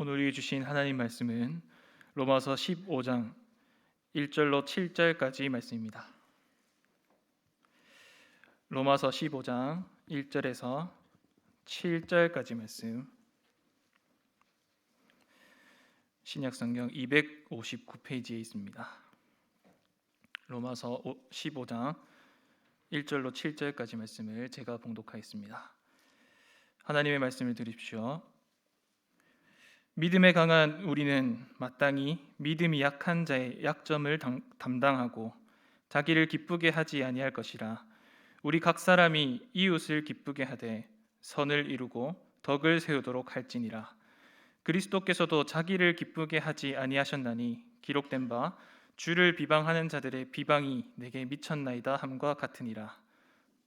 오늘 우리에게 주신 하나님 말씀은 로마서 15장 1절로 7절까지 말씀입니다. 로마서 15장 1절에서 7절까지 말씀, 신약성경 259페이지에 있습니다. 로마서 15장 1절로 7절까지 말씀을 제가 봉독하겠습니다. 하나님의 말씀을 들으십시오. 믿음에 강한 우리는 마땅히 믿음이 약한 자의 약점을 담당하고 자기를 기쁘게 하지 아니할 것이라. 우리 각 사람이 이웃을 기쁘게 하되 선을 이루고 덕을 세우도록 할지니라. 그리스도께서도 자기를 기쁘게 하지 아니하셨나니 기록된 바 주를 비방하는 자들의 비방이 내게 미쳤나이다 함과 같으니라.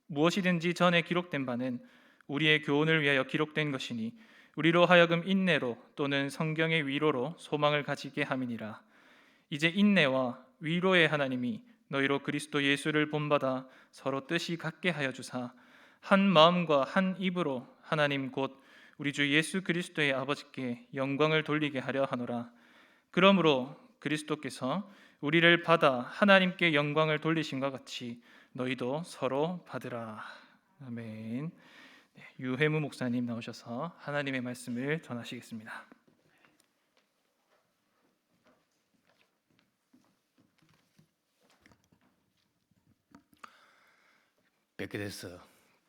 무엇이든지 전에 기록된 바는 우리의 교훈을 위하여 기록된 것이니 우리로 하여금 인내로 또는 성경의 위로로 소망을 가지게 함이니라. 이제 인내와 위로의 하나님이 너희로 그리스도 예수를 본받아 서로 뜻이 같게 하여 주사 한 마음과 한 입으로 하나님 곧 우리 주 예수 그리스도의 아버지께 영광을 돌리게 하려 하노라. 그러므로 그리스도께서 우리를 받아 하나님께 영광을 돌리심과 같이 너희도 서로 받으라. 아멘. 유해무 목사님 나오셔서 하나님의 말씀을 전하시겠습니다. 뵙게 돼서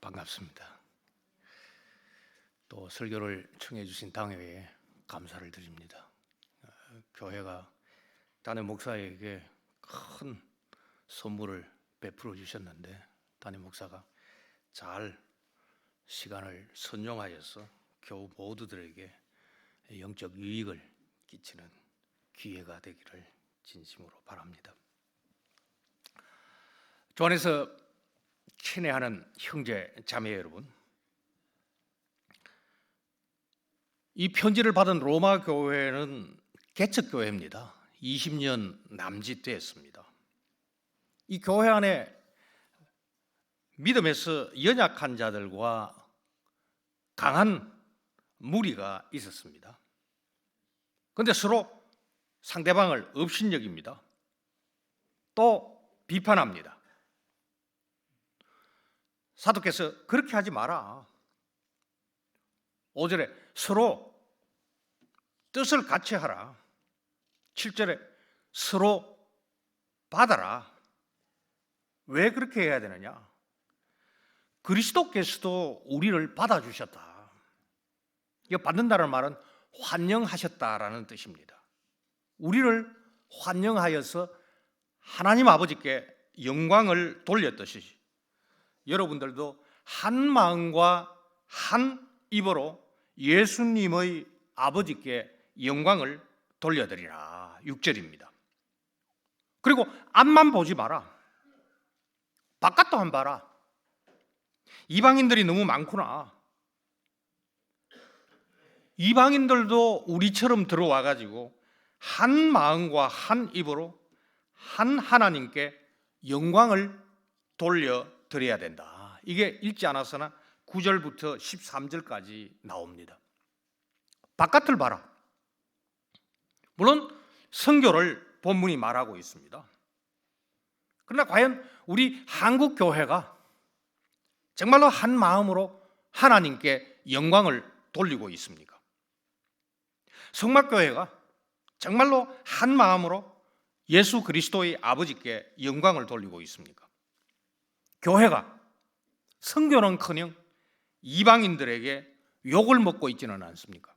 반갑습니다. 또 설교를 청해 주신 당회에 감사를 드립니다. 교회가 담임 목사에게 큰 선물을 베풀어 주셨는데 담임 목사가 잘 시간을 선용하여서 교우 모두들에게 영적 유익을 끼치는 기회가 되기를 진심으로 바랍니다. 주 안에서 친애하는 형제 자매 여러분, 이 편지를 받은 로마 교회는 개척 교회입니다. 20년 남짓되었습니다. 이 교회 안에 믿음에서 연약한 자들과 강한 무리가 있었습니다. 그런데 서로 상대방을 업신여깁니다. 또 비판합니다. 사도께서 그렇게 하지 마라. 5절에 서로 뜻을 같이 하라. 7절에 서로 받아라. 왜 그렇게 해야 되느냐? 그리스도께서도 우리를 받아주셨다. 이거 받는다는 말은 환영하셨다라는 뜻입니다. 우리를 환영하여서 하나님 아버지께 영광을 돌렸듯이 여러분들도 한 마음과 한 입으로 예수님의 아버지께 영광을 돌려드리라. 6절입니다. 그리고 앞만 보지 마라. 바깥도 한번 봐라. 이방인들이 너무 많구나. 이방인들도 우리처럼 들어와 가지고 한 마음과 한 입으로 한 하나님께 영광을 돌려드려야 된다. 이게 읽지 않아서나 9절부터 13절까지 나옵니다. 바깥을 봐라. 물론 선교를 본문이 말하고 있습니다. 그러나 과연 우리 한국 교회가 정말로 한 마음으로 하나님께 영광을 돌리고 있습니까? 성막교회가 정말로 한 마음으로 예수 그리스도의 아버지께 영광을 돌리고 있습니까? 교회가 선교는커녕 이방인들에게 욕을 먹고 있지는 않습니까?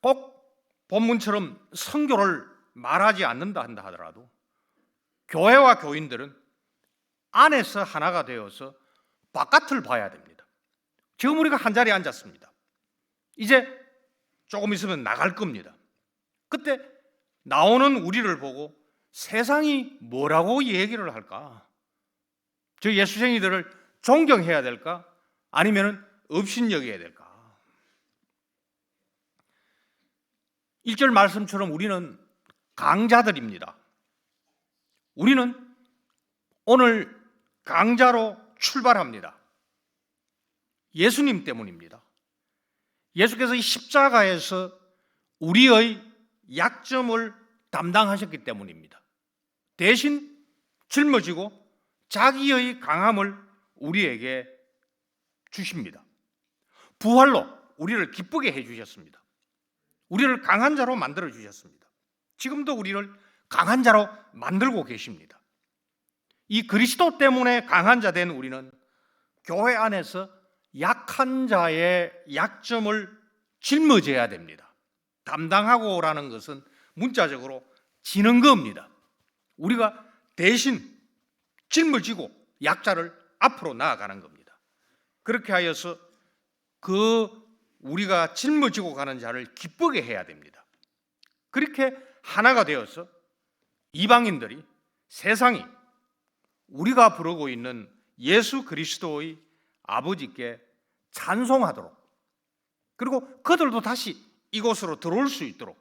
꼭 본문처럼 선교를 말하지 않는다 한다 하더라도 교회와 교인들은 안에서 하나가 되어서 바깥을 봐야 됩니다. 지금 우리가 한 자리에 앉았습니다. 이제 조금 있으면 나갈 겁니다. 그때 나오는 우리를 보고 세상이 뭐라고 얘기를 할까? 저 예수쟁이들을 존경해야 될까? 아니면 업신여겨야 될까? 1절 말씀처럼 우리는 강자들입니다. 우리는 오늘 강자로 출발합니다. 예수님 때문입니다. 예수께서 이 십자가에서 우리의 약점을 담당하셨기 때문입니다. 대신 짊어지고 자기의 강함을 우리에게 주십니다. 부활로 우리를 기쁘게 해주셨습니다. 우리를 강한 자로 만들어 주셨습니다. 지금도 우리를 강한 자로 만들고 계십니다. 이 그리스도 때문에 강한 자 된 우리는 교회 안에서 약한 자의 약점을 짊어져야 됩니다. 담당하고라는 것은 문자적으로 지는 겁니다. 우리가 대신 짊어지고 약자를 앞으로 나아가는 겁니다. 그렇게 하여서 우리가 짊어지고 가는 자를 기쁘게 해야 됩니다. 그렇게 하나가 되어서 이방인들이, 세상이 우리가 부르고 있는 예수 그리스도의 아버지께 찬송하도록, 그리고 그들도 다시 이곳으로 들어올 수 있도록,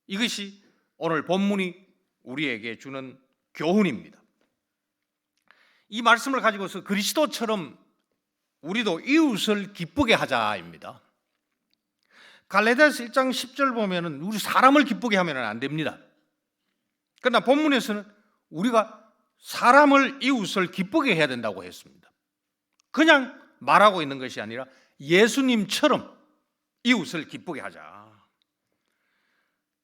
이것이 오늘 본문이 우리에게 주는 교훈입니다. 이 말씀을 가지고서 그리스도처럼 우리도 이웃을 기쁘게 하자입니다. 갈라디아서 1장 10절 보면은 우리 사람을 기쁘게 하면 안 됩니다. 그러나 본문에서는 우리가 사람을, 이웃을 기쁘게 해야 된다고 했습니다. 그냥 말하고 있는 것이 아니라 예수님처럼 이웃을 기쁘게 하자.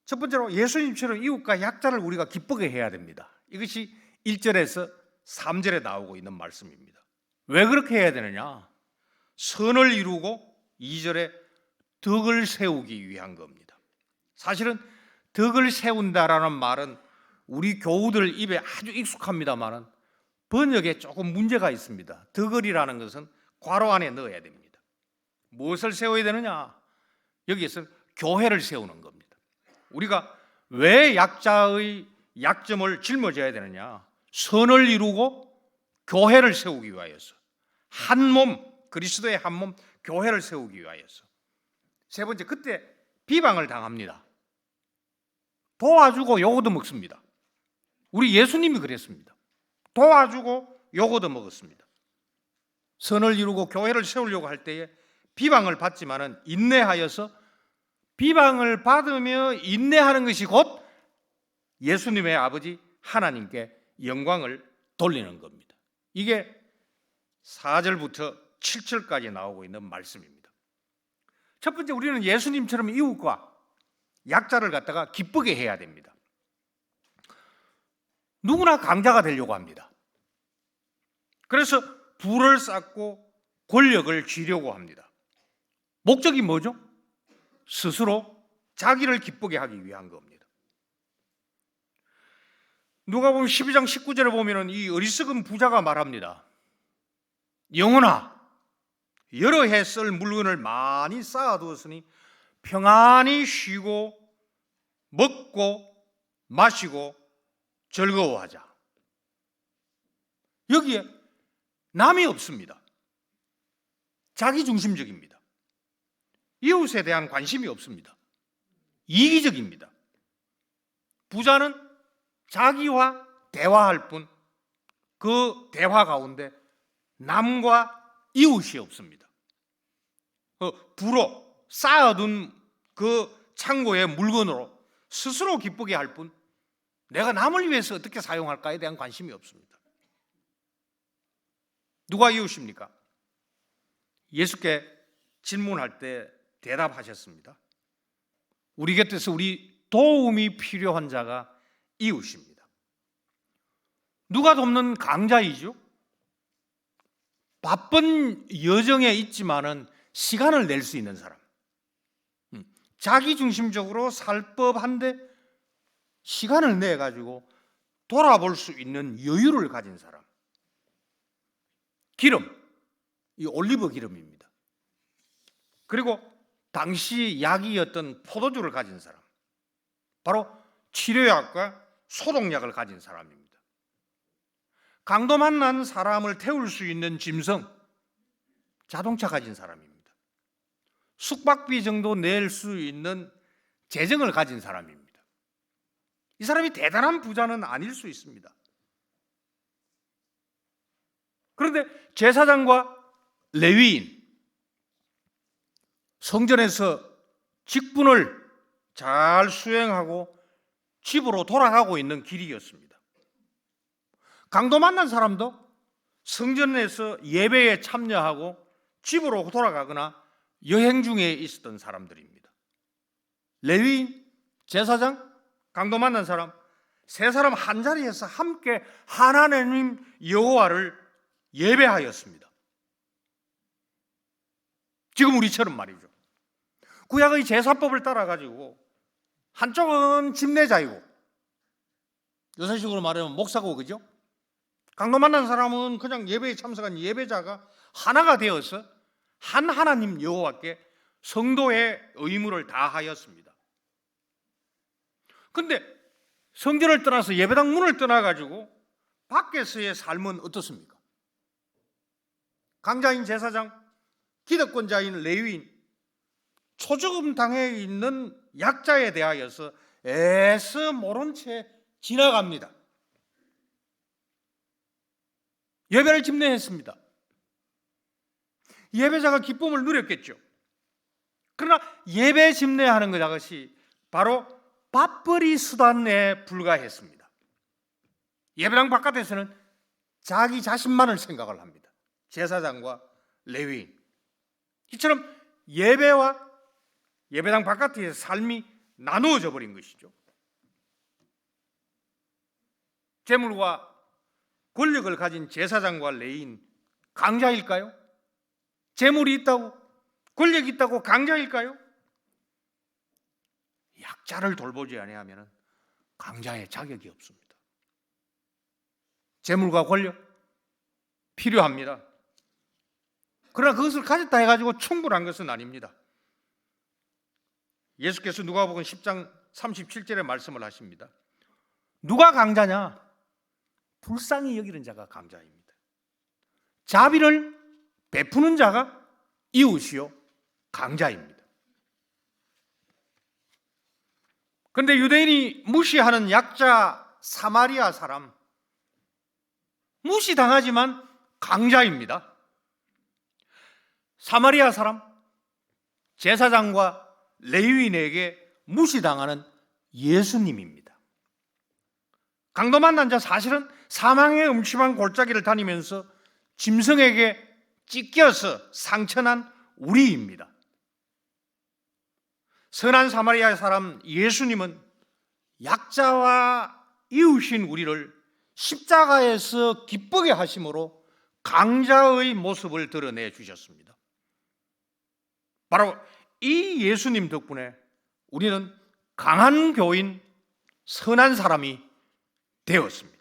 첫 번째로 예수님처럼 이웃과 약자를 우리가 기쁘게 해야 됩니다. 이것이 1절에서 3절에 나오고 있는 말씀입니다. 왜 그렇게 해야 되느냐? 선을 이루고 2절에 덕을 세우기 위한 겁니다. 사실은 덕을 세운다라는 말은 우리 교우들 입에 아주 익숙합니다만 번역에 조금 문제가 있습니다. 덕을이라는 것은 괄호 안에 넣어야 됩니다. 무엇을 세워야 되느냐? 여기에서 교회를 세우는 겁니다. 우리가 왜 약자의 약점을 짊어져야 되느냐? 선을 이루고 교회를 세우기 위하여서, 한 몸, 그리스도의 한 몸 교회를 세우기 위하여서. 세 번째, 그때 비방을 당합니다. 도와주고 욕도 먹습니다. 우리 예수님이 그랬습니다. 도와주고 욕도 먹었습니다. 선을 이루고 교회를 세우려고 할 때에 비방을 받지만은 인내하여서, 비방을 받으며 인내하는 것이 곧 예수님의 아버지 하나님께 영광을 돌리는 겁니다. 이게 4절부터 7절까지 나오고 있는 말씀입니다. 첫 번째, 우리는 예수님처럼 이웃과 약자를 갖다가 기쁘게 해야 됩니다. 누구나 강자가 되려고 합니다. 그래서 부를 쌓고 권력을 쥐려고 합니다. 목적이 뭐죠? 스스로 자기를 기쁘게 하기 위한 겁니다. 누가복음 12장 19절에 보면 이 어리석은 부자가 말합니다. 영혼아, 여러 해 쓸 물건을 많이 쌓아두었으니 평안히 쉬고 먹고 마시고 즐거워하자. 여기에 남이 없습니다. 자기중심적입니다. 이웃에 대한 관심이 없습니다. 이기적입니다. 부자는 자기와 대화할 뿐, 그 대화 가운데 남과 이웃이 없습니다. 부로 쌓아둔 그 창고의 물건으로 스스로 기쁘게 할 뿐, 내가 남을 위해서 어떻게 사용할까에 대한 관심이 없습니다. 누가 이웃입니까? 예수께 질문할 때 대답하셨습니다. 우리 곁에서 우리 도움이 필요한 자가 이웃입니다. 누가 돕는 강자이죠? 바쁜 여정에 있지만은 시간을 낼 수 있는 사람, 자기중심적으로 살 법한데 시간을 내 가지고 돌아볼 수 있는 여유를 가진 사람. 기름, 이 올리브 기름입니다. 그리고 당시 약이었던 포도주를 가진 사람, 바로 치료약과 소독약을 가진 사람입니다. 강도 만난 사람을 태울 수 있는 짐승, 자동차 가진 사람입니다. 숙박비 정도 낼 수 있는 재정을 가진 사람입니다. 이 사람이 대단한 부자는 아닐 수 있습니다. 그런데 제사장과 레위인, 성전에서 직분을 잘 수행하고 집으로 돌아가고 있는 길이었습니다. 강도 만난 사람도 성전에서 예배에 참여하고 집으로 돌아가거나 여행 중에 있었던 사람들입니다. 레위인, 제사장, 강도 만난 사람, 세 사람 한 자리에서 함께 하나님 여호와를 예배하였습니다. 지금 우리처럼 말이죠. 구약의 제사법을 따라가지고 한쪽은 집례자이고, 요새식으로 말하면 목사고, 그죠? 강도 만난 사람은 그냥 예배에 참석한 예배자가 하나가 되어서 한 하나님 여호와께 성도의 의무를 다하였습니다. 그런데 성전을 떠나서 예배당 문을 떠나가지고 밖에서의 삶은 어떻습니까? 강자인 제사장, 기득권자인 레위인, 초저금 당해 있는 약자에 대하여서 애써 모른 채 지나갑니다. 예배를 집례했습니다. 예배자가 기쁨을 누렸겠죠. 그러나 예배 집례하는 것이 바로 밥벌이 수단에 불과했습니다. 예배당 바깥에서는 자기 자신만을 생각을 합니다. 제사장과 레위인. 이처럼 예배와 예배당 바깥의 삶이 나누어져 버린 것이죠. 재물과 권력을 가진 제사장과 레위인, 강자일까요? 재물이 있다고, 권력이 있다고 강자일까요? 약자를 돌보지 아니하면 강자의 자격이 없습니다. 재물과 권력 필요합니다. 그러나 그것을 가졌다 해가지고 충분한 것은 아닙니다. 예수께서 누가복음 10장 37절에 말씀을 하십니다. 누가 강자냐? 불쌍히 여기는 자가 강자입니다. 자비를 베푸는 자가 이웃이요 강자입니다. 그런데 유대인이 무시하는 약자 사마리아 사람, 무시당하지만 강자입니다. 사마리아 사람, 제사장과 레위인에게 무시당하는 예수님입니다. 강도 만난 자 사실은 사망의 음침한 골짜기를 다니면서 짐승에게 찢겨서 상처난 우리입니다. 선한 사마리아 사람 예수님은 약자와 이웃인 우리를 십자가에서 기쁘게 하심으로 강자의 모습을 드러내 주셨습니다. 바로 이 예수님 덕분에 우리는 강한 교인, 선한 사람이 되었습니다.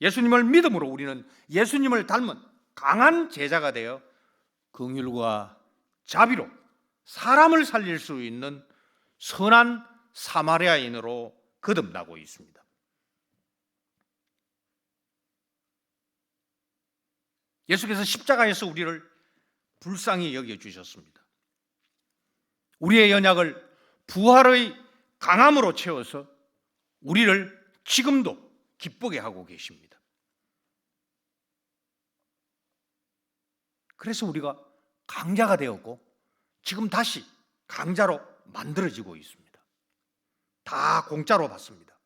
예수님을 믿음으로 우리는 예수님을 닮은 강한 제자가 되어 긍휼과 자비로 사람을 살릴 수 있는 선한 사마리아인으로 거듭나고 있습니다. 예수께서 십자가에서 우리를 불쌍히 여겨주셨습니다. 우리의 연약을 부활의 강함으로 채워서 우리를 지금도 기쁘게 하고 계십니다. 그래서 우리가 강자가 되었고 지금 다시 강자로 만들어지고 있습니다. 다 공짜로 받습니다.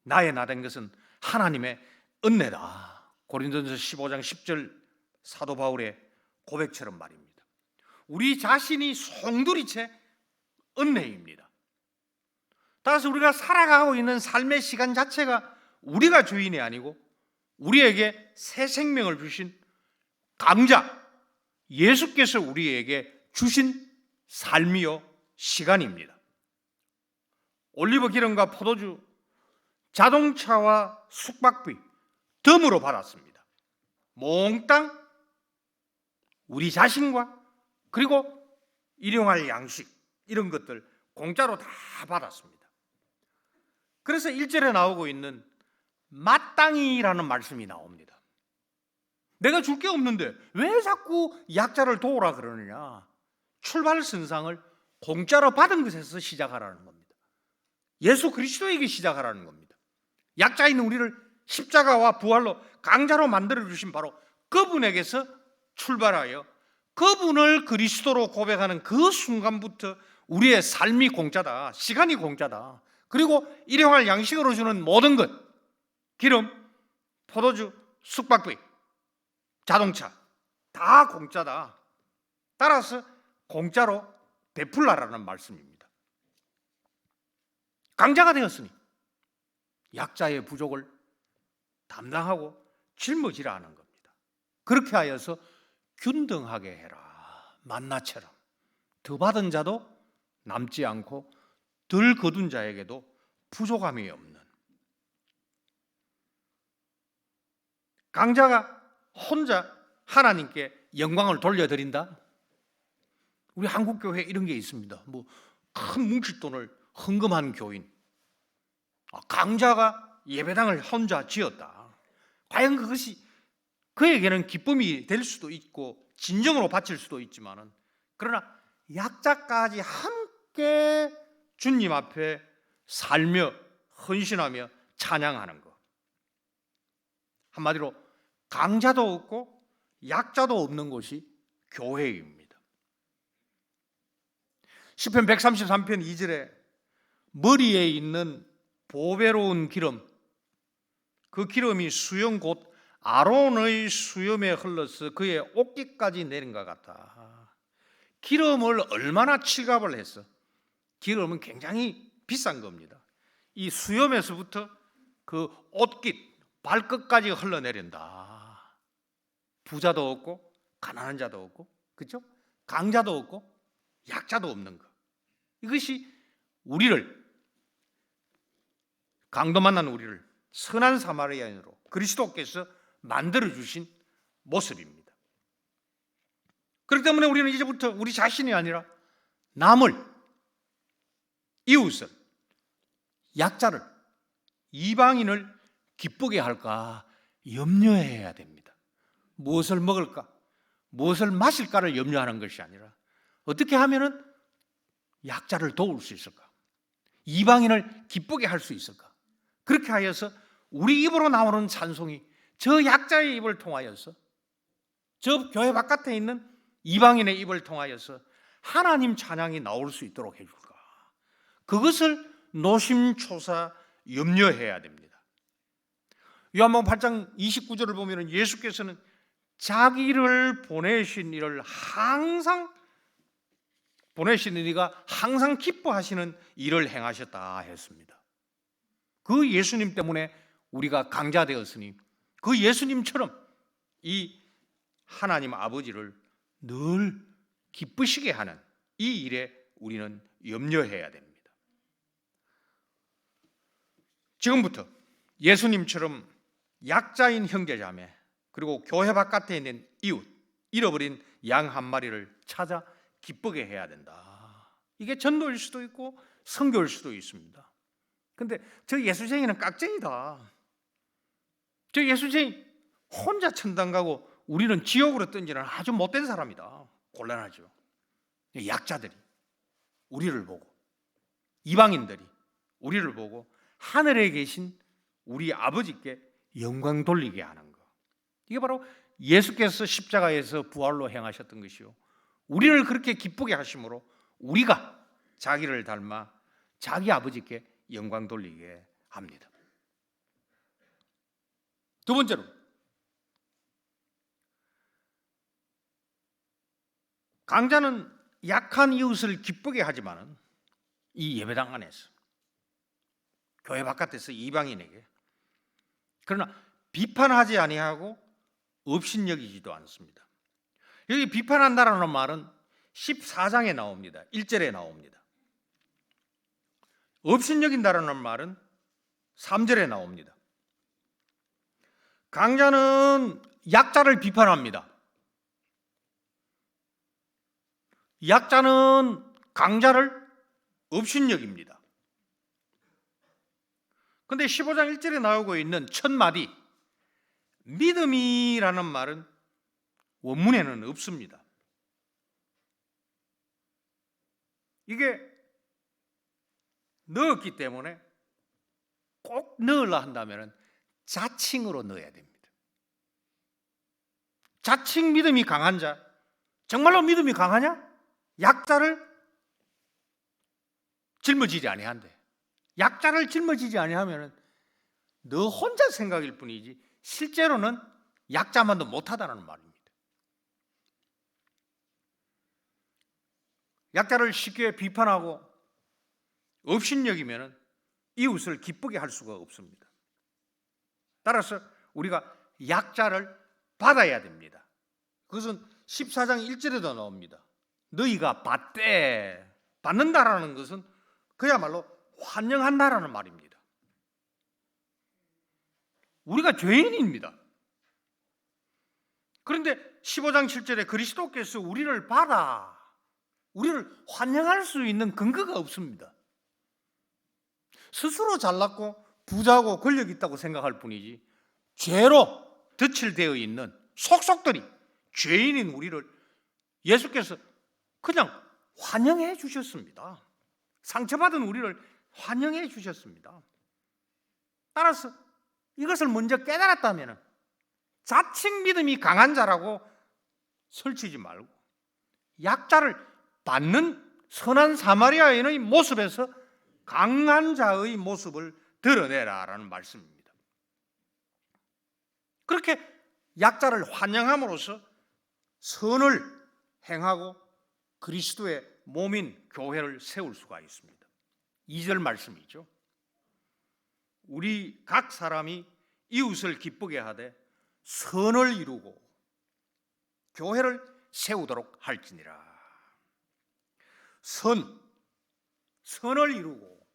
나의 나된 것은 하나님의 은혜다. 고린도전서 15장 10절 사도 바울의 고백처럼 말입니다. 우리 자신이 송두리째 은혜입니다. 따라서 우리가 살아가고 있는 삶의 시간 자체가 우리가 주인이 아니고 우리에게 새 생명을 주신 강자 예수께서 우리에게 주신 삶이요 시간입니다. 올리브 기름과 포도주, 자동차와 숙박비 덤으로 받았습니다. 몽땅 우리 자신과 그리고 일용할 양식 이런 것들 공짜로 다 받았습니다. 그래서 1절에 나오고 있는 마땅히라는 말씀이 나옵니다. 내가 줄 게 없는데 왜 자꾸 약자를 도우라 그러느냐? 출발선상을 공짜로 받은 것에서 시작하라는 겁니다. 예수 그리스도에게 시작하라는 겁니다. 약자인 우리를 십자가와 부활로 강자로 만들어주신 바로 그분에게서 출발하여 그분을 그리스도로 고백하는 그 순간부터 우리의 삶이 공짜다. 시간이 공짜다. 그리고 일용할 양식으로 주는 모든 것, 기름, 포도주, 숙박비, 자동차 다 공짜다. 따라서 공짜로 베풀라라는 말씀입니다. 강자가 되었으니 약자의 부족을 담당하고 짊어지라 하는 겁니다. 그렇게 하여서 균등하게 해라. 만나처럼 더 받은 자도 남지 않고 덜 거둔 자에게도 부족함이 없는, 강자가 혼자 하나님께 영광을 돌려드린다. 우리 한국교회에 이런 게 있습니다. 뭐 큰 뭉칫돈을 헌금한 교인, 강자가 예배당을 혼자 지었다. 과연 그것이 그에게는 기쁨이 될 수도 있고 진정으로 바칠 수도 있지만은, 그러나 약자까지 함께 주님 앞에 살며 헌신하며 찬양하는 것, 한마디로 강자도 없고 약자도 없는 곳이 교회입니다. 시편 133편 2절에 머리에 있는 보배로운 기름, 그 기름이 수염 곧 아론의 수염에 흘러서 그의 옷깃까지 내린 것 같다. 기름을 얼마나 칠갑을 했어. 기름은 굉장히 비싼 겁니다. 이 수염에서부터 그 옷깃, 발끝까지 흘러내린다. 부자도 없고 가난한 자도 없고, 그렇죠? 강자도 없고 약자도 없는 것. 이것이 우리를, 강도 만난 우리를 선한 사마리아인으로 그리스도께서 만들어주신 모습입니다. 그렇기 때문에 우리는 이제부터 우리 자신이 아니라 남을, 이웃을, 약자를, 이방인을 기쁘게 할까 염려해야 됩니다. 무엇을 먹을까, 무엇을 마실까를 염려하는 것이 아니라 어떻게 하면은 약자를 도울 수 있을까, 이방인을 기쁘게 할 수 있을까. 그렇게 하여서 우리 입으로 나오는 찬송이 저 약자의 입을 통하여서, 저 교회 바깥에 있는 이방인의 입을 통하여서 하나님 찬양이 나올 수 있도록 해줄까. 그것을 노심초사 염려해야 됩니다. 요한복음 8장 29절을 보면 예수께서는 자기를 보내신 이를 항상, 보내시는 이가 항상 기뻐하시는 일을 행하셨다 했습니다. 그 예수님 때문에 우리가 강자 되었으니 그 예수님처럼 이 하나님 아버지를 늘 기쁘시게 하는 이 일에 우리는 염려해야 됩니다. 지금부터 예수님처럼 약자인 형제자매, 그리고 교회 바깥에 있는 이웃, 잃어버린 양 한 마리를 찾아 기쁘게 해야 된다. 이게 전도일 수도 있고 선교일 수도 있습니다. 근데 저 예수쟁이는 깍쟁이다. 저 예수쟁이 혼자 천당 가고 우리는 지옥으로 던지는 아주 못된 사람이다. 곤란하죠. 약자들이 우리를 보고, 이방인들이 우리를 보고 하늘에 계신 우리 아버지께 영광 돌리게 하는 것, 이게 바로 예수께서 십자가에서 부활로 행하셨던 것이요, 우리를 그렇게 기쁘게 하심으로 우리가 자기를 닮아 자기 아버지께 영광 돌리게 합니다. 두 번째로, 강자는 약한 이웃을 기쁘게 하지만은 이 예배당 안에서, 교회 바깥에서 이방인에게, 그러나 비판하지 아니하고 업신여기지도 않습니다. 여기 비판한다라는 말은 14장에 나옵니다. 1절에 나옵니다. 업신여긴다라는 말은 3절에 나옵니다. 강자는 약자를 비판합니다. 약자는 강자를 업신여깁니다. 그런데 15장 1절에 나오고 있는 첫 마디 믿음이라는 말은 원문에는 없습니다. 이게 넣었기 때문에 꼭 넣으려 한다면 자칭으로 넣어야 됩니다. 자칭 믿음이 강한 자, 정말로 믿음이 강하냐? 약자를 짊어지지 아니한대. 약자를 짊어지지 아니하면은 너 혼자 생각일 뿐이지 실제로는 약자만도 못하다는 말입니다. 약자를 쉽게 비판하고 업신여기면은 이웃을 기쁘게 할 수가 없습니다. 따라서 우리가 약자를 받아야 됩니다. 그것은 14장 1절에도 나옵니다. 너희가 받되, 받는다라는 것은 그야말로 환영한다라는 말입니다. 우리가 죄인입니다. 그런데 15장 7절에 그리스도께서 우리를 받아, 우리를 환영할 수 있는 근거가 없습니다. 스스로 잘났고 부자고 권력 있다고 생각할 뿐이지 죄로 덧칠되어 있는 속속들이 죄인인 우리를 예수께서 그냥 환영해 주셨습니다. 상처받은 우리를 환영해 주셨습니다. 따라서 이것을 먼저 깨달았다면 자칭 믿음이 강한 자라고 설치지 말고 약자를 받는 선한 사마리아인의 모습에서 강한 자의 모습을 드러내라라는 말씀입니다. 그렇게 약자를 환영함으로써 선을 행하고 그리스도의 몸인 교회를 세울 수가 있습니다. 2절 말씀이죠. 우리 각 사람이 이웃을 기쁘게 하되 선을 이루고 교회를 세우도록 할지니라. 선을 이루고,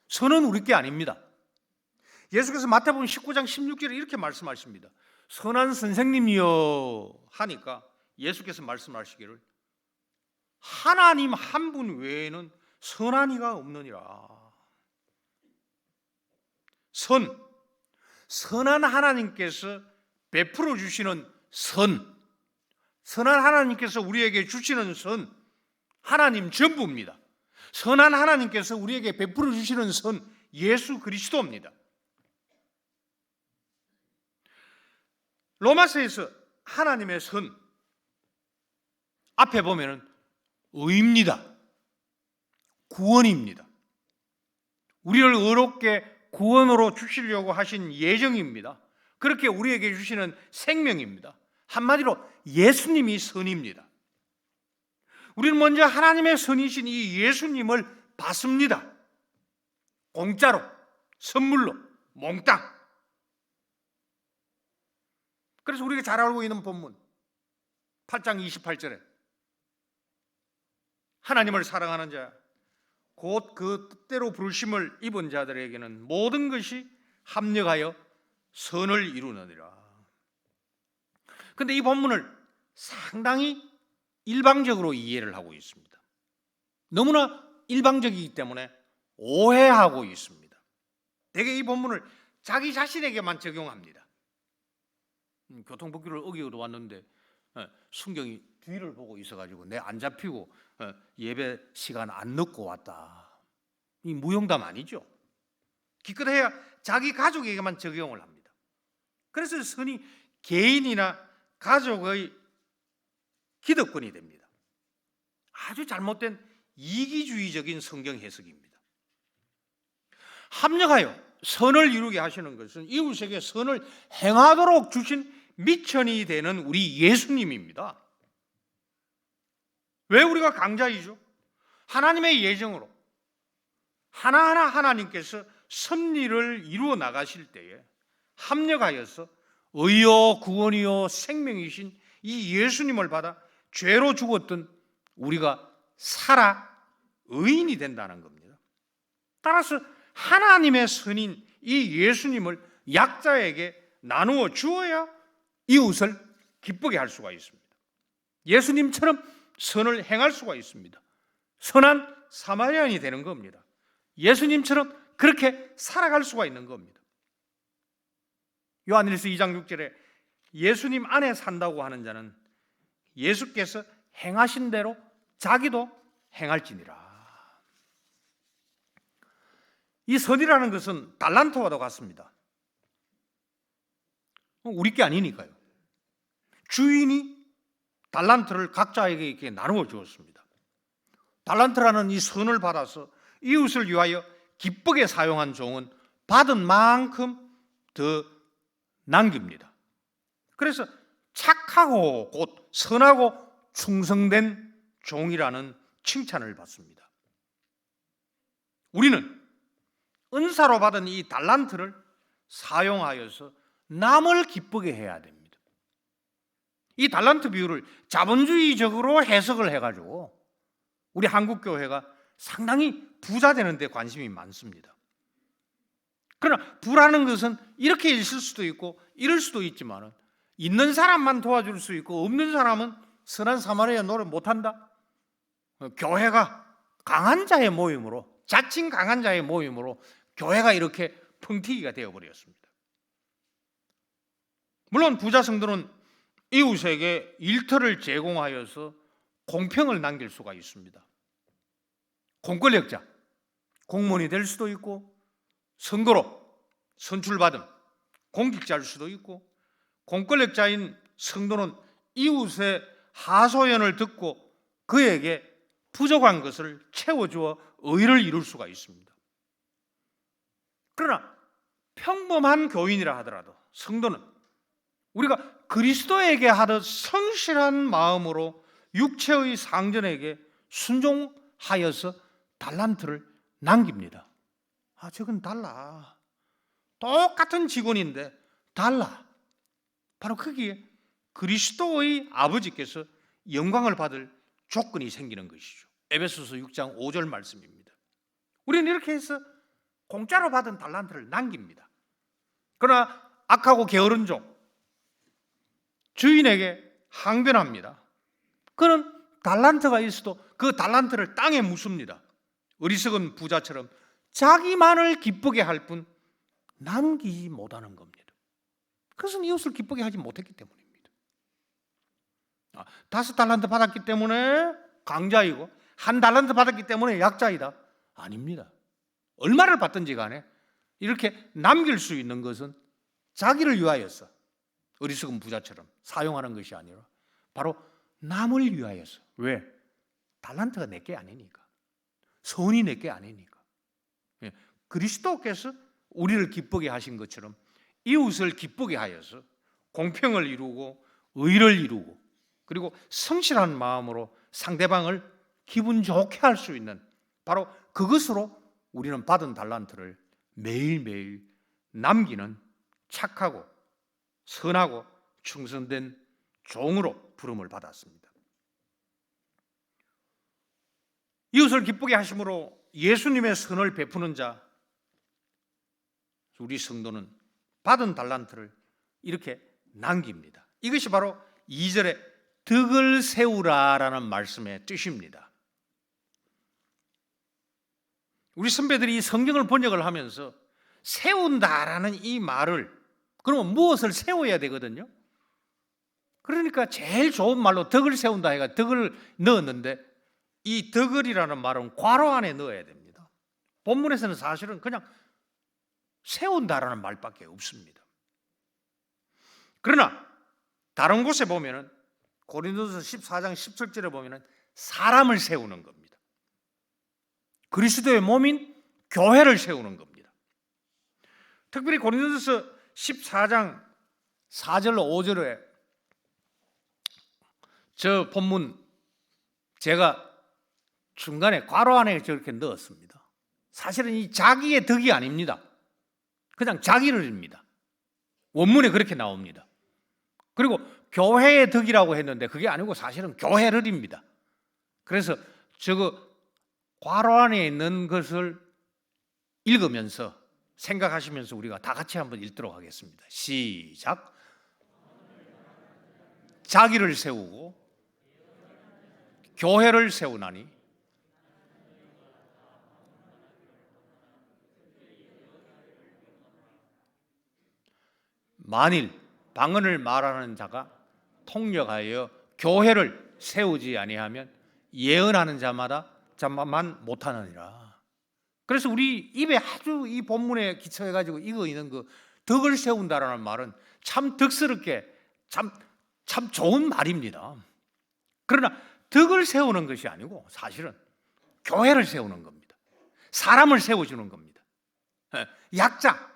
선은 우리 게 아닙니다. 예수께서 마태복음 19장 16절에 이렇게 말씀하십니다. 선한 선생님이여 하니까 예수께서 말씀하시기를 하나님 한 분 외에는 선한 이가 없느니라. 선한 하나님께서 베풀어 주시는 선한 하나님께서 우리에게 주시는 선, 하나님 전부입니다. 선한 하나님께서 우리에게 베풀어 주시는 선, 예수 그리스도입니다. 로마서에서 하나님의 선 앞에 보면은 의입니다. 구원입니다. 우리를 의롭게 구원으로 주시려고 하신 예정입니다. 그렇게 우리에게 주시는 생명입니다. 한마디로 예수님이 선입니다. 우리는 먼저 하나님의 선이신 이 예수님을 받습니다. 공짜로, 선물로, 몽땅. 그래서 우리가 잘 알고 있는 본문 8장 28절에 하나님을 사랑하는 자, 곧 그 뜻대로 부르심을 입은 자들에게는 모든 것이 합력하여 선을 이루느니라. 그런데 이 본문을 상당히 일방적으로 이해를 하고 있습니다. 너무나 일방적이기 때문에 오해하고 있습니다. 대개 이 본문을 자기 자신에게만 적용합니다. 교통법규를 어기고 왔는데 순경이 뒤를 보고 있어가지고 내 안 잡히고 예배 시간 안 늦고 왔다. 이 무용담 아니죠? 기껏해야 자기 가족에게만 적용을 합니다. 그래서 선이 개인이나 가족의 기득권이 됩니다. 아주 잘못된 이기주의적인 성경 해석입니다. 합력하여 선을 이루게 하시는 것은 이웃에게 선을 행하도록 주신 미천이 되는 우리 예수님입니다. 왜 우리가 강자이죠? 하나님의 예정으로 하나하나 하나님께서 섭리를 이루어 나가실 때에 합력하여서 의요 구원이요 생명이신 이 예수님을 받아 죄로 죽었던 우리가 살아 의인이 된다는 겁니다. 따라서 하나님의 선인 이 예수님을 약자에게 나누어 주어야 이웃을 기쁘게 할 수가 있습니다. 예수님처럼 선을 행할 수가 있습니다. 선한 사마리아인이 되는 겁니다. 예수님처럼 그렇게 살아갈 수가 있는 겁니다. 요한일서 2장 6절에 예수님 안에 산다고 하는 자는 예수께서 행하신 대로 자기도 행할지니라. 이 선이라는 것은 달란트와도 같습니다. 우리 게 아니니까요. 주인이 달란트를 각자에게 이렇게 나누어 주었습니다. 달란트라는 이 선을 받아서 이웃을 위하여 기쁘게 사용한 종은 받은 만큼 더 남깁니다. 그래서 착하고 곧 선하고 충성된 종이라는 칭찬을 받습니다. 우리는 은사로 받은 이 달란트를 사용하여서 남을 기쁘게 해야 됩니다. 이 달란트 비유를 자본주의적으로 해석을 해가지고 우리 한국교회가 상당히 부자 되는 데 관심이 많습니다. 그러나 부라는 것은 이렇게 있을 수도 있고 이럴 수도 있지만 있는 사람만 도와줄 수 있고 없는 사람은 선한 사마리아 노릇 못한다. 교회가 강한 자의 모임으로, 자칭 강한 자의 모임으로 교회가 이렇게 펑튀기가 되어버렸습니다. 물론 부자 성도는 이웃에게 일터를 제공하여서 공평을 남길 수가 있습니다. 공권력자, 공무원이 될 수도 있고 선거로 선출받은 공직자일 수도 있고, 공권력자인 성도는 이웃의 하소연을 듣고 그에게 부족한 것을 채워주어 의를 이룰 수가 있습니다. 그러나 평범한 교인이라 하더라도 성도는 우리가 그리스도에게 하듯 성실한 마음으로 육체의 상전에게 순종하여서 달란트를 남깁니다. 저건 달라. 똑같은 직원인데 달라. 바로 거기에 그리스도의 아버지께서 영광을 받을 조건이 생기는 것이죠. 에베소서 6장 5절 말씀입니다. 우리는 이렇게 해서 공짜로 받은 달란트를 남깁니다. 그러나 악하고 게으른 종, 주인에게 항변합니다. 그는 달란트가 있어도 그 달란트를 땅에 묻습니다. 어리석은 부자처럼 자기만을 기쁘게 할 뿐 남기지 못하는 겁니다. 그것은 이웃을 기쁘게 하지 못했기 때문입니다. 5달란트 받았기 때문에 강자이고 1달란트 받았기 때문에 약자이다. 아닙니다. 얼마를 받든지 간에 이렇게 남길 수 있는 것은 자기를 위하여서 어리석은 부자처럼 사용하는 것이 아니라 바로 남을 위하여서. 왜? 달란트가 내게 아니니까. 선이 내게 아니니까. 그리스도께서 우리를 기쁘게 하신 것처럼 이웃을 기쁘게 하여서 공평을 이루고 의를 이루고 그리고 성실한 마음으로 상대방을 기분 좋게 할 수 있는, 바로 그것으로 우리는 받은 달란트를 매일매일 남기는 착하고 선하고 충성된 종으로 부름을 받았습니다. 이웃을 기쁘게 하심으로 예수님의 선을 베푸는 자, 우리 성도는 받은 달란트를 이렇게 남깁니다. 이것이 바로 2절에 덕을 세우라라는 말씀의 뜻입니다. 우리 선배들이 이 성경을 번역을 하면서 세운다라는 이 말을, 그러면 무엇을 세워야 되거든요. 그러니까 제일 좋은 말로 덕을 세운다 해가 덕을 넣었는데, 이 덕을이라는 말은 괄호 안에 넣어야 됩니다. 본문에서는 사실은 그냥 세운다라는 말밖에 없습니다. 그러나 다른 곳에 보면은 고린도서 14장 17절에 보면은 사람을 세우는 겁니다. 그리스도의 몸인 교회를 세우는 겁니다. 특별히 고린도서 14장 4절로 5절에 저 본문 제가 중간에 괄호 안에 저렇게 넣었습니다. 사실은 이 자기의 덕이 아닙니다. 그냥 자기를입니다. 원문에 그렇게 나옵니다. 그리고 교회의 덕이라고 했는데 그게 아니고 사실은 교회를입니다. 그래서 저거 괄호 안에 있는 것을 읽으면서 생각하시면서 우리가 다 같이 한번 읽도록 하겠습니다. 시작. 자기를 세우고 교회를 세우나니 만일 방언을 말하는 자가 통역하여 교회를 세우지 아니하면 예언하는 자만 못하느니라. 그래서 우리 입에 아주 이 본문에 기초해가지고 이거 있는 그 덕을 세운다라는 말은 참 덕스럽게 참 좋은 말입니다. 그러나 덕을 세우는 것이 아니고 사실은 교회를 세우는 겁니다. 사람을 세워주는 겁니다. 약자,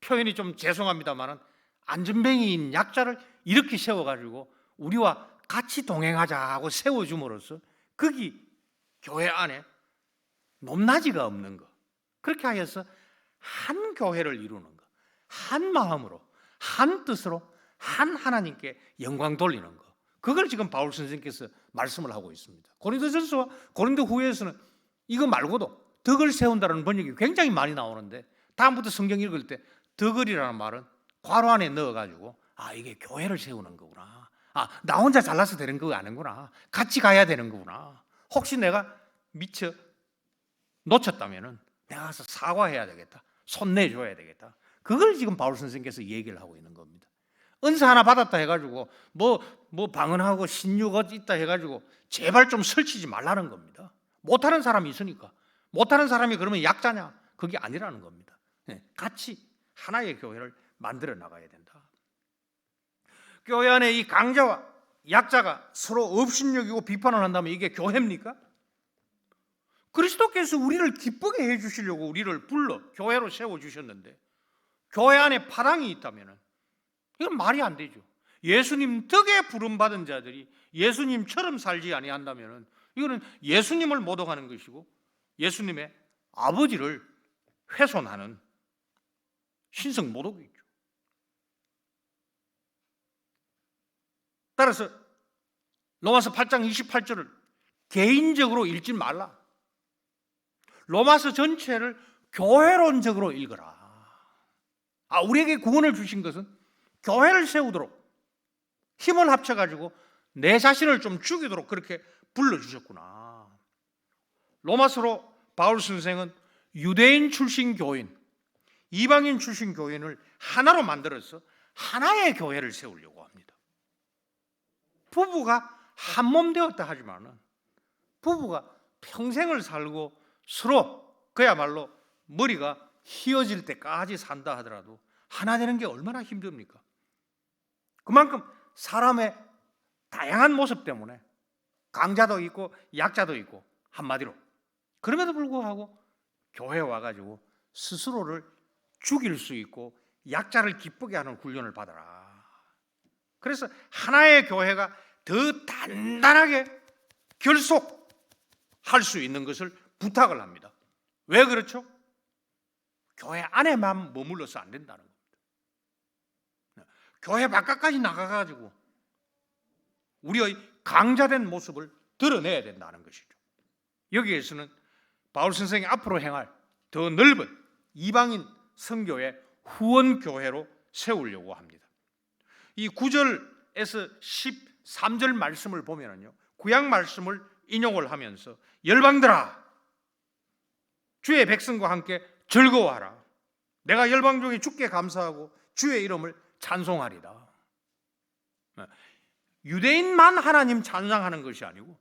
표현이 좀 죄송합니다만 안전뱅이인 약자를 이렇게 세워가지고 우리와 같이 동행하자고 세워줌으로써 거기 교회 안에 높낮이가 없는 거, 그렇게 하여서 한 교회를 이루는 거, 한 마음으로 한 뜻으로 한 하나님께 영광 돌리는 거, 그걸 지금 바울 선생님께서 말씀을 하고 있습니다. 고린도전서와 고린도후서에서는 이거 말고도 덕을 세운다는 번역이 굉장히 많이 나오는데, 다음부터 성경 읽을 때 덕을이라는 말은 괄호 안에 넣어가지고 이게 교회를 세우는 거구나, 나 혼자 잘나서 되는 거 아닌구나, 같이 가야 되는 거구나, 혹시 내가 미처 놓쳤다면은 내가 가서 사과해야 되겠다, 손 내줘야 되겠다, 그걸 지금 바울 선생님께서 얘기를 하고 있는 겁니다. 은사 하나 받았다 해가지고 뭐 방언하고 신유가 있다 해가지고 제발 좀 설치지 말라는 겁니다. 못하는 사람이 있으니까. 못하는 사람이 그러면 약자냐? 그게 아니라는 겁니다. 같이 하나의 교회를 만들어 나가야 된다. 교회 안에 이 강자와 약자가 서로 업신여기고 비판을 한다면 이게 교회입니까? 그리스도께서 우리를 기쁘게 해주시려고 우리를 불러 교회로 세워주셨는데, 교회 안에 파당이 있다면 이건 말이 안 되죠. 예수님 덕에 부름받은 자들이 예수님처럼 살지 아니한다면 이거는 예수님을 모독하는 것이고 예수님의 아버지를 훼손하는 신성 모독이죠. 따라서 로마서 8장 28절을 개인적으로 읽지 말라. 로마서 전체를 교회론적으로 읽어라. 우리에게 구원을 주신 것은 교회를 세우도록 힘을 합쳐가지고 내 자신을 좀 죽이도록 그렇게 불러주셨구나. 로마서로 바울 선생은 유대인 출신 교인, 이방인 출신 교인을 하나로 만들어서 하나의 교회를 세우려고 합니다. 부부가 한 몸 되었다 하지만은 부부가 평생을 살고 서로 그야말로 머리가 휘어질 때까지 산다 하더라도 하나 되는 게 얼마나 힘듭니까? 그만큼 사람의 다양한 모습 때문에 강자도 있고 약자도 있고, 한마디로 그럼에도 불구하고 교회에 와가지고 스스로를 죽일 수 있고 약자를 기쁘게 하는 훈련을 받아라. 그래서 하나의 교회가 더 단단하게 결속할 수 있는 것을 부탁을 합니다. 왜 그렇죠? 교회 안에만 머물러서 안 된다는 겁니다. 교회 바깥까지 나가가지고 우리의 강자된 모습을 드러내야 된다는 것이죠. 여기에서는 바울 선생이 앞으로 행할 더 넓은 이방인 선교의 후원교회로 세우려고 합니다. 이 9절에서 13절 말씀을 보면요, 구약 말씀을 인용을 하면서 열방들아, 주의 백성과 함께 즐거워하라. 내가 열방 중에 주께 감사하고 주의 이름을 찬송하리다. 유대인만 하나님 찬양하는 것이 아니고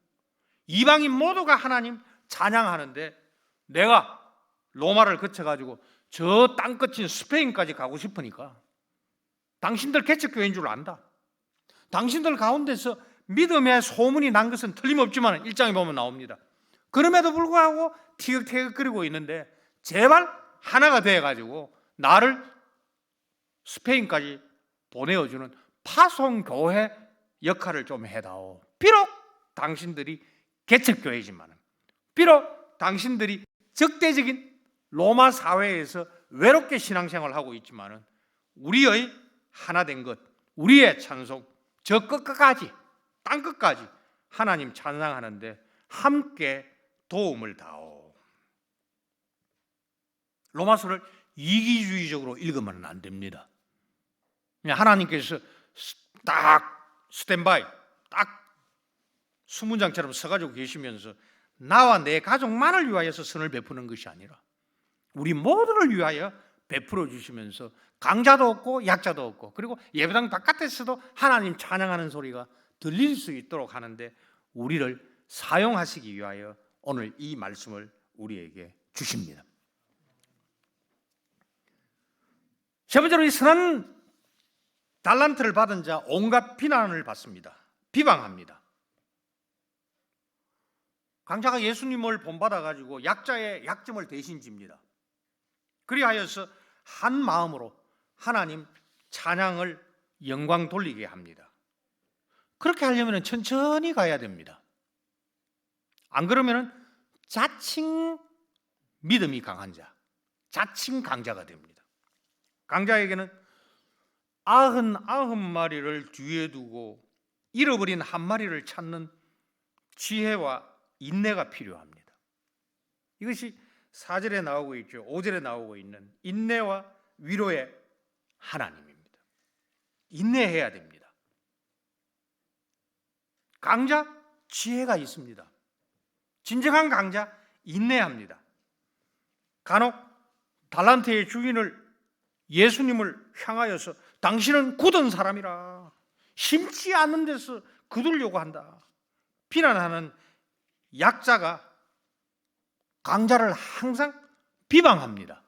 이방인 모두가 하나님 찬양하는데, 내가 로마를 거쳐가지고 저 땅끝인 스페인까지 가고 싶으니까 당신들 개척교회인 줄 안다. 당신들 가운데서 믿음의 소문이 난 것은 틀림없지만 1장에 보면 나옵니다. 그럼에도 불구하고 티격태격거리고 있는데 제발 하나가 되어가지고 나를 스페인까지 보내어주는 파송교회 역할을 좀 해다오. 비록 당신들이 개척교회지만, 비록 당신들이 적대적인 로마 사회에서 외롭게 신앙생활을 하고 있지만 우리의 하나된 것, 우리의 찬송, 저 끝까지 땅끝까지 하나님 찬양하는데 함께 도움을 다오. 로마서를 이기주의적으로 읽으면 안 됩니다. 하나님께서 딱 스탠바이, 딱 수문장처럼 서가지고 계시면서 나와 내 가족만을 위하여서 선을 베푸는 것이 아니라 우리 모두를 위하여 베풀어 주시면서 강자도 없고 약자도 없고, 그리고 예배당 바깥에서도 하나님 찬양하는 소리가 들릴 수 있도록 하는데 우리를 사용하시기 위하여 오늘 이 말씀을 우리에게 주십니다. 세 번째로, 이 선한 달란트를 받은 자 온갖 비난을 받습니다. 비방합니다. 강자가 예수님을 본받아 가지고 약자의 약점을 대신 집니다. 그리하여서 한 마음으로 하나님 찬양을 영광 돌리게 합니다. 그렇게 하려면 천천히 가야 됩니다. 안 그러면 자칭 믿음이 강한 자, 자칭 강자가 됩니다. 강자에게는 99마리를 뒤에 두고 잃어버린 한 마리를 찾는 지혜와 인내가 필요합니다. 이것이 4절에 나오고 있죠. 5절에 나오고 있는 인내와 위로의 하나님입니다. 인내해야 됩니다. 강자 지혜가 있습니다. 진정한 강자 인내합니다. 간혹 달란트의 주인을 예수님을 향하여서 당신은 굳은 사람이라 심지 않는 데서 거두려고 한다 비난하는 약자가 강자를 항상 비방합니다.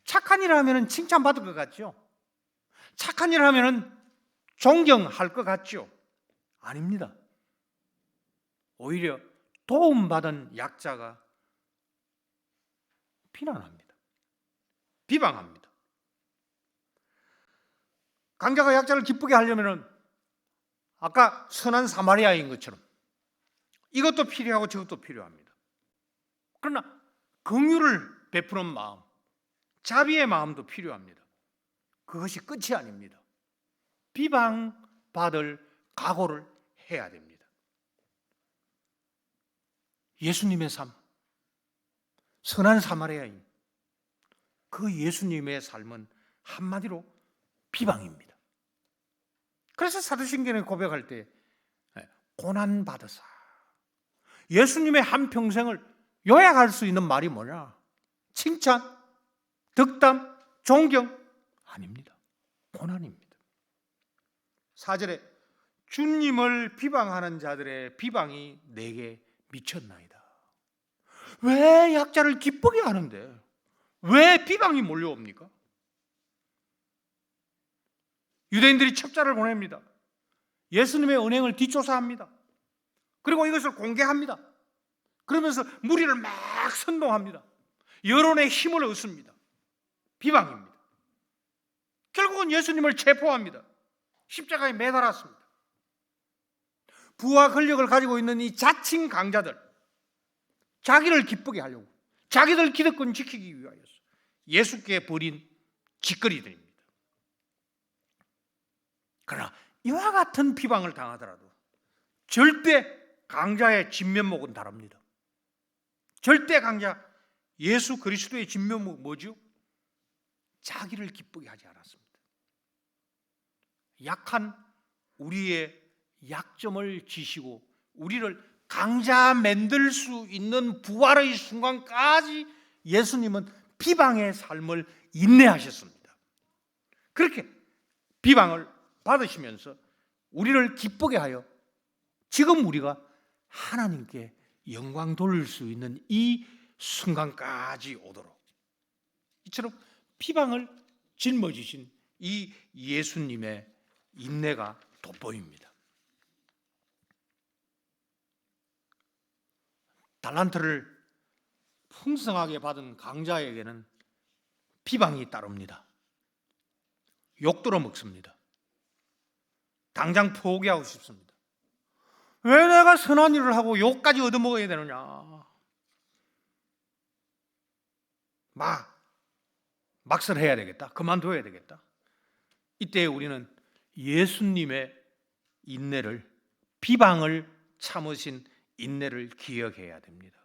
착한 일을 하면 칭찬받을 것 같죠? 착한 일을 하면 존경할 것 같죠? 아닙니다. 오히려 도움받은 약자가 비난합니다. 비방합니다. 강자가 약자를 기쁘게 하려면 아까 선한 사마리아인 것처럼 이것도 필요하고 저것도 필요합니다. 그러나 긍휼을 베푸는 마음, 자비의 마음도 필요합니다. 그것이 끝이 아닙니다. 비방받을 각오를 해야 됩니다. 예수님의 삶, 선한 사마리아인 그 예수님의 삶은 한마디로 비방입니다. 그래서 사도신경에 고백할 때 고난받으사 예수님의 한평생을 요약할 수 있는 말이 뭐냐? 칭찬, 덕담, 존경 아닙니다. 고난입니다. 4절에 주님을 비방하는 자들의 비방이 내게 미쳤나이다. 왜 약자를 기쁘게 하는데 왜 비방이 몰려옵니까? 유대인들이 첩자를 보냅니다. 예수님의 은행을 뒷조사합니다. 그리고 이것을 공개합니다. 그러면서 무리를 막 선동합니다. 여론의 힘을 얻습니다. 비방입니다. 결국은 예수님을 체포합니다. 십자가에 매달았습니다. 부와 권력을 가지고 있는 이 자칭 강자들, 자기를 기쁘게 하려고, 자기들 기득권 지키기 위하여서 예수께 버린 짓거리들입니다. 그러나 이와 같은 비방을 당하더라도 절대 강자의 진면목은 다릅니다. 절대 강자 예수 그리스도의 진면목은 뭐죠? 자기를 기쁘게 하지 않았습니다. 약한 우리의 약점을 지시고 우리를 강자 만들 수 있는 부활의 순간까지 예수님은 비방의 삶을 인내하셨습니다. 그렇게 비방을 받으시면서 우리를 기쁘게 하여 지금 우리가 하나님께 영광 돌릴 수 있는 이 순간까지 오도록 이처럼 비방을 짊어지신 이 예수님의 인내가 돋보입니다. 달란트를 풍성하게 받은 강자에게는 비방이 따릅니다. 욕들어 먹습니다. 당장 포기하고 싶습니다. 왜 내가 선한 일을 하고 욕까지 얻어먹어야 되느냐? 막설해야 되겠다. 그만둬야 되겠다. 이때 우리는 예수님의 인내를, 비방을 참으신 인내를 기억해야 됩니다.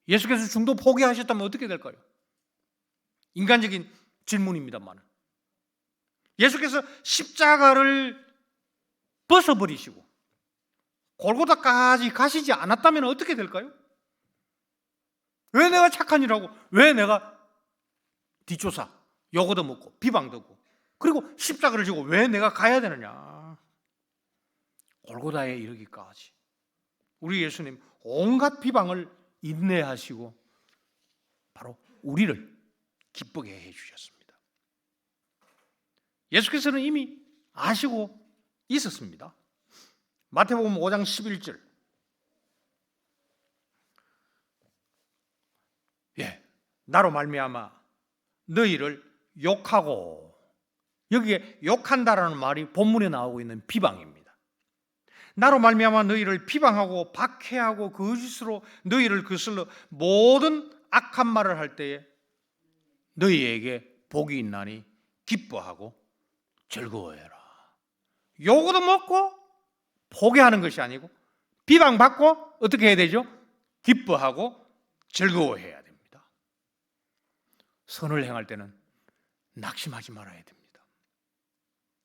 예수께서 중도 포기하셨다면 어떻게 될까요? 인간적인 질문입니다만 예수께서 십자가를 벗어버리시고 골고다까지 가시지 않았다면 어떻게 될까요? 왜 내가 착한 일하고 왜 내가 뒷조사, 욕 얻어먹고 비방 듣고 그리고 십자가를 지고 왜 내가 가야 되느냐? 골고다에 이르기까지 우리 예수님 온갖 비방을 인내하시고 바로 우리를 기쁘게 해주셨습니다. 예수께서는 이미 아시고 있었습니다. 마태복음 5장 11절 나로 말미암아 너희를 욕하고, 여기에 욕한다라는 말이 본문에 나오고 있는 비방입니다. 나로 말미암아 너희를 비방하고 박해하고 거짓으로 너희를 거슬러 모든 악한 말을 할 때에 너희에게 복이 있나니 기뻐하고 즐거워해라. 욕도 먹고 포기하는 것이 아니고 비방받고 어떻게 해야 되죠? 기뻐하고 즐거워해야 됩니다. 선을 행할 때는 낙심하지 말아야 됩니다.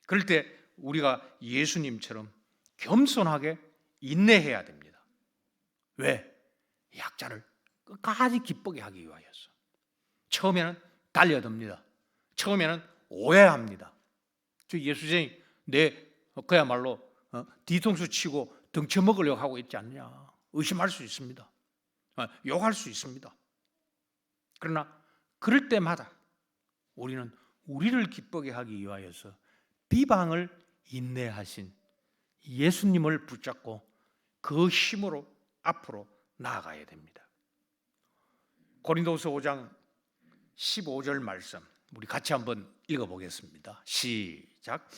그럴 때 우리가 예수님처럼 겸손하게 인내해야 됩니다. 왜? 약자를 끝까지 기쁘게 하기 위하여서. 처음에는 달려듭니다. 처음에는 오해합니다. 저 예수쟁이 그야말로 뒤통수 치고 덩쳐 먹으려고 하고 있지 않냐, 의심할 수 있습니다. 욕할 수 있습니다. 그러나 그럴 때마다 우리는 우리를 기쁘게 하기 위하여서 비방을 인내하신 예수님을 붙잡고 그 힘으로 앞으로 나아가야 됩니다. 고린도후서 5장 15절 말씀 우리 같이 한번 읽어보겠습니다. 시작.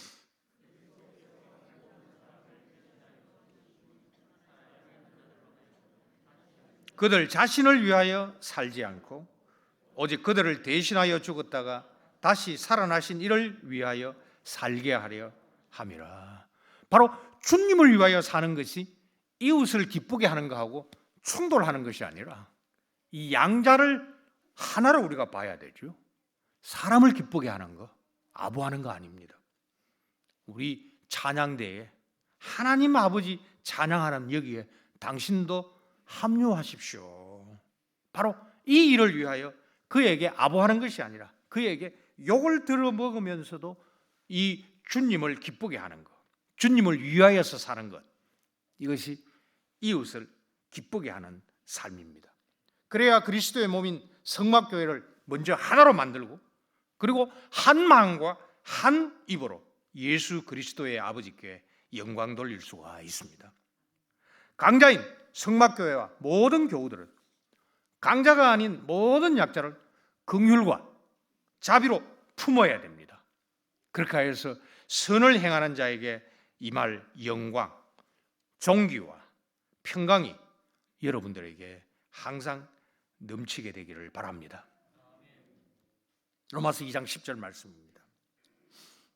그들 자신을 위하여 살지 않고 오직 그들을 대신하여 죽었다가 다시 살아나신 이를 위하여 살게 하려 함이라. 바로 주님을 위하여 사는 것이 이웃을 기쁘게 하는 것하고 충돌하는 것이 아니라 이 양자를 하나로 우리가 봐야 되죠. 사람을 기쁘게 하는 거, 아부하는 거 아닙니다. 우리 찬양대에 하나님 아버지 찬양하는 여기에 당신도 합류하십시오. 바로 이 일을 위하여 그에게 아부하는 것이 아니라 그에게 욕을 들어먹으면서도 이 주님을 기쁘게 하는 것, 주님을 위하여서 사는 것, 이것이 이웃을 기쁘게 하는 삶입니다. 그래야 그리스도의 몸인 성막교회를 먼저 하나로 만들고 그리고 한 마음과 한 입으로 예수 그리스도의 아버지께 영광 돌릴 수가 있습니다. 강자인 성막교회와 모든 교우들은 강자가 아닌 모든 약자를 긍휼과 자비로 품어야 됩니다. 그렇게 해서 선을 행하는 자에게 임할 영광, 존귀와 평강이 여러분들에게 항상 넘치게 되기를 바랍니다. 로마서 2장 10절 말씀입니다.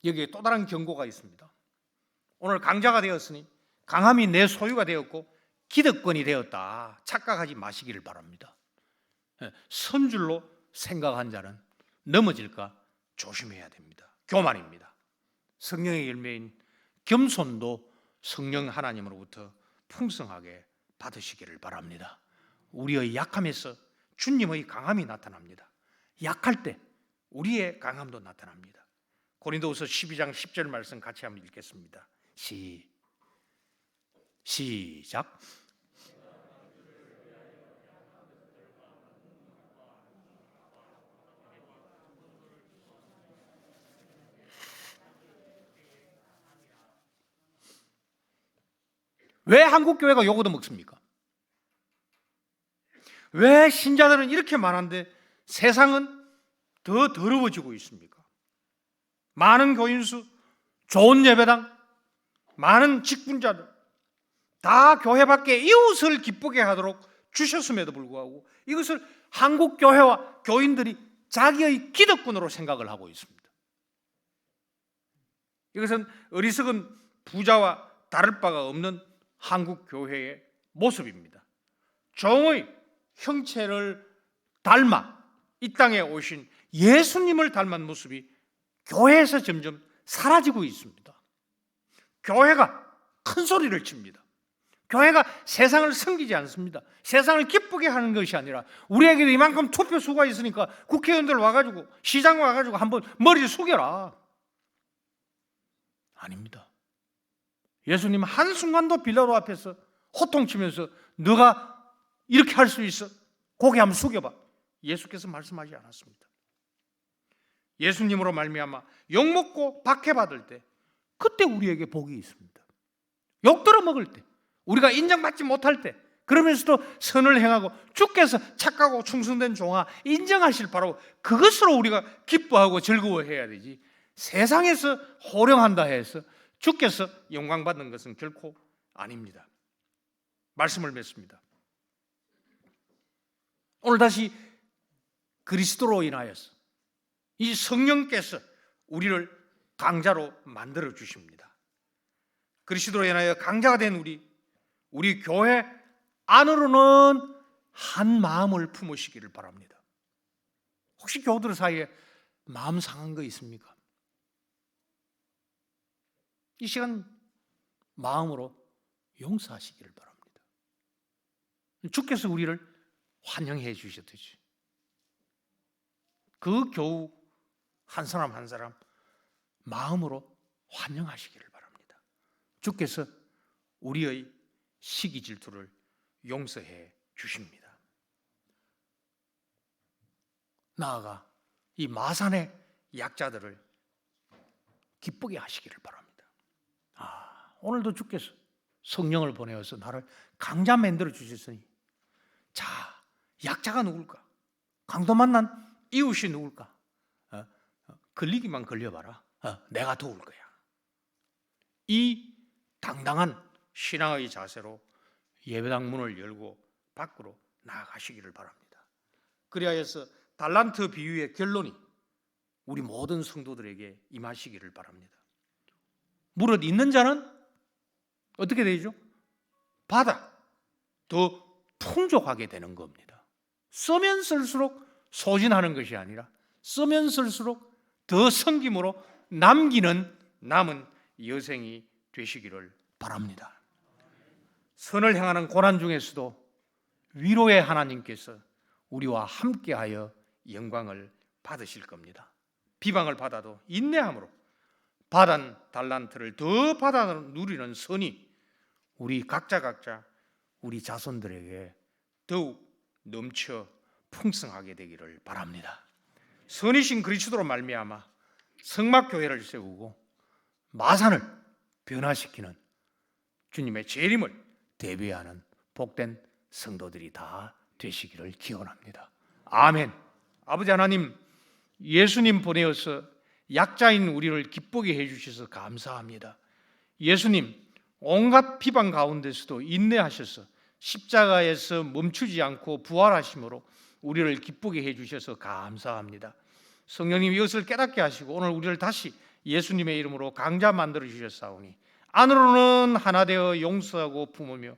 여기에 또 다른 경고가 있습니다. 오늘 강자가 되었으니 강함이 내 소유가 되었고 기득권이 되었다 착각하지 마시기를 바랍니다. 선줄로 생각한 자는 넘어질까 조심해야 됩니다. 교만입니다. 성령의 열매인 겸손도 성령 하나님으로부터 풍성하게 받으시기를 바랍니다. 우리의 약함에서 주님의 강함이 나타납니다. 약할 때 우리의 강함도 나타납니다. 고린도후서 12장 10절 말씀 같이 한번 읽겠습니다. 시작. 왜 한국 교회가 욕을 먹습니까? 왜 신자들은 이렇게 많은데 세상은 더 더러워지고 있습니까? 많은 교인수, 좋은 예배당, 많은 직분자들 다 교회 밖에 이웃을 기쁘게 하도록 주셨음에도 불구하고 이것을 한국 교회와 교인들이 자기의 기득권으로 생각을 하고 있습니다. 이것은 어리석은 부자와 다를 바가 없는 한국 교회의 모습입니다. 종의 형체를 닮아 이 땅에 오신 예수님을 닮은 모습이 교회에서 점점 사라지고 있습니다. 교회가 큰 소리를 칩니다. 교회가 세상을 섬기지 않습니다. 세상을 기쁘게 하는 것이 아니라 우리에게도 이만큼 투표수가 있으니까 국회의원들 와가지고 시장 와가지고 한번 머리를 숙여라. 아닙니다. 예수님 한순간도 빌라도 앞에서 호통치면서 너가 이렇게 할 수 있어? 고개 한번 숙여봐. 예수께서 말씀하지 않았습니다. 예수님으로 말미암아 욕먹고 박해받을 때 그때 우리에게 복이 있습니다. 욕 들어먹을 때 우리가 인정받지 못할 때 그러면서도 선을 행하고 주께서 착하고 충성된 종아 인정하실 바라고 그것으로 우리가 기뻐하고 즐거워해야 되지. 세상에서 호령한다 해서 주께서 영광 받는 것은 결코 아닙니다. 말씀을 맺습니다. 오늘 다시 그리스도로 인하여서 이 성령께서 우리를 강자로 만들어 주십니다. 그리스도로 인하여 강자가 된 우리 교회 안으로는 한 마음을 품으시기를 바랍니다. 혹시 교우들 사이에 마음 상한 거 있습니까? 이 시간 마음으로 용서하시기를 바랍니다. 주께서 우리를 환영해 주셨듯이 그 교우 한 사람 한 사람 마음으로 환영하시기를 바랍니다. 주께서 우리의 시기 질투를 용서해 주십니다. 나아가 이 마산의 약자들을 기쁘게 하시기를 바랍니다. 오늘도 주께서 성령을 보내어서 나를 강자 만들어 주셨으니 자, 약자가 누굴까? 강도 만난 이웃이 누굴까? 걸리기만 걸려봐라. 내가 도울 거야. 이 당당한 신앙의 자세로 예배당 문을 열고 밖으로 나아가시기를 바랍니다. 그리하여서 달란트 비유의 결론이 우리 모든 성도들에게 임하시기를 바랍니다. 무릇 있는 자는 어떻게 되죠? 받아 더 풍족하게 되는 겁니다. 쓰면 쓸수록 소진하는 것이 아니라 쓰면 쓸수록 더 섬김으로 남은 여생이 되시기를 바랍니다. 선을 행하는 고난 중에서도 위로의 하나님께서 우리와 함께하여 영광을 받으실 겁니다. 비방을 받아도 인내함으로 받은 달란트를 더 받아 누리는 선이 우리 각자 우리 자손들에게 더욱 넘쳐 풍성하게 되기를 바랍니다. 선이신 그리스도로 말미암아 성막교회를 세우고 마산을 변화시키는 주님의 재림을 대비하는 복된 성도들이 다 되시기를 기원합니다. 아멘. 아버지 하나님, 예수님 보내어서 약자인 우리를 기쁘게 해주셔서 감사합니다. 예수님, 온갖 비방 가운데서도 인내하셔서 십자가에서 멈추지 않고 부활하심으로 우리를 기쁘게 해주셔서 감사합니다. 성령님 이것을 깨닫게 하시고 오늘 우리를 다시 예수님의 이름으로 강자 만들어 주셨사오니 안으로는 하나 되어 용서하고 품으며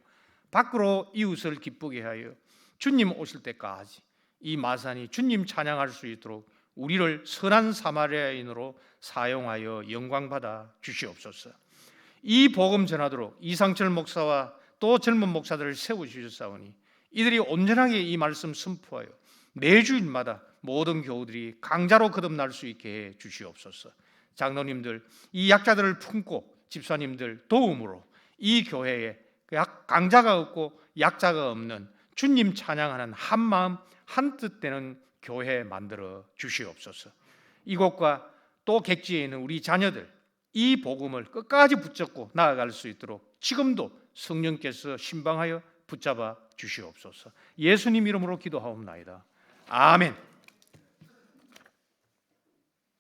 밖으로 이웃을 기쁘게 하여 주님 오실 때까지 이 마산이 주님 찬양할 수 있도록 우리를 선한 사마리아인으로 사용하여 영광받아 주시옵소서. 이 복음 전하도록 이상철 목사와 또 젊은 목사들을 세워주셨사오니 이들이 온전하게 이 말씀 선포하여 매주일마다 모든 교우들이 강자로 거듭날 수 있게 해 주시옵소서. 장로님들, 이 약자들을 품고 집사님들 도움으로 이 교회에 강자가 없고 약자가 없는 주님 찬양하는 한 마음 한 뜻 되는 교회 만들어 주시옵소서. 이곳과 또 객지에 있는 우리 자녀들 이 복음을 끝까지 붙잡고 나아갈 수 있도록 지금도 성령께서 신방하여 붙잡아 주시옵소서. 예수님 이름으로 기도하옵나이다. 아멘.